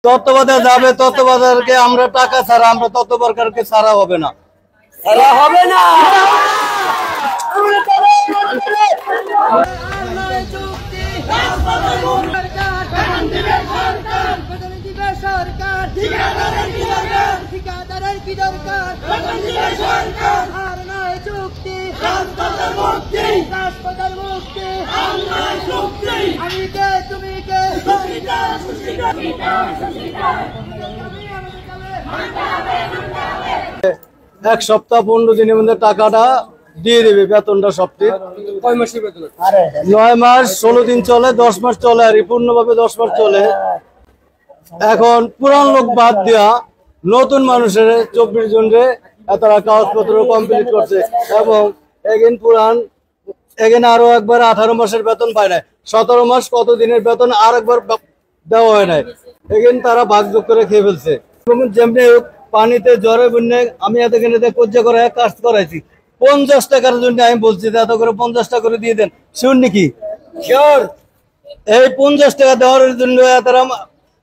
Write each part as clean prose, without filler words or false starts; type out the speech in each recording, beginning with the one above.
তত্ত্বাবধানে যাবে, তত্ত্বাবধানকে আমরা টাকা ছাড়া, আমরা তত্ত্বাবধানকে ছাড়া হবে না, ছাড়া হবে না। এক সপ্তাহ 15 দিনের মধ্যে টাকাটা দিয়ে দেবে, বেতনটা সপ্তাহে 9 মাস 16 দিন চলে, 10 মাস চলে, আর পূর্ণভাবে 10 মাস চলে। এখন পুরান লোক বাদ দিয়া নতুন মানুষের 24 জনের তারা কাগজপত্র কমপ্লিট করছে, এবং এগেন আরো একবার 18 মাসের বেতন পায় নাই, 17 মাস কত দিনের বেতন আর একবার দেওয়া হয় নাই, এগেন তারা ভাগযোগ করে খেয়ে ফেলছে। যেমনি পানিতে জ্বরে বন্যে আমি এতখানে কজ্জা করে কাজ করাইছি, 50 টাকার জন্য আমি বলছি এত করে 50 টাকা করে দিয়ে দেন, শুননি কি শিওর? এই 50 টাকা দেওয়ার জন্য তারা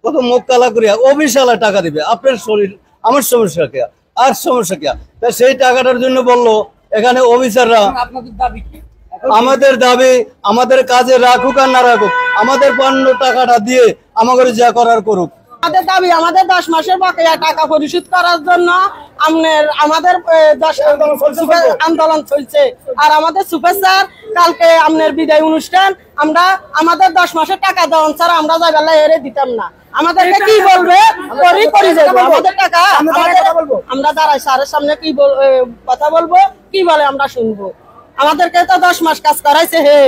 কত মুখ কালা করিয়া অবিশালা টাকা দিবে, আপনার শরীর আমার সমস্যা কে আর সমস্যা কে? তা সেই টাকাটার জন্য বললো এখানে অফিসাররা আমাদের দাবি আমাদের কাজে রাখুক আর না রাখুক, আমাদের পণ্য টাকাটা দিয়ে আমাদের যা করার করুক। আমাদের দাবি আমাদের 10 মাসের বকেয়া টাকা পরিশোধ করার জন্য আমাদের আন্দোলন চলছে। আর আমাদের সুপারস্টার কালকে আপনার বিদায় অনুষ্ঠান, আমরা আমাদের 10 মাসের টাকা দেওয়ান ছাড়া আমরা যাইবেলা এরে দিতাম না। আমাদেরকে কি বলবে করে যাবো, আমাদের টাকা আমরা দাঁড়াই স্যারের সামনে কি কথা বলবো, কি বলে আমরা শুনবো। আমাদেরকে তো 10 মাস কাজ করাইছে হে।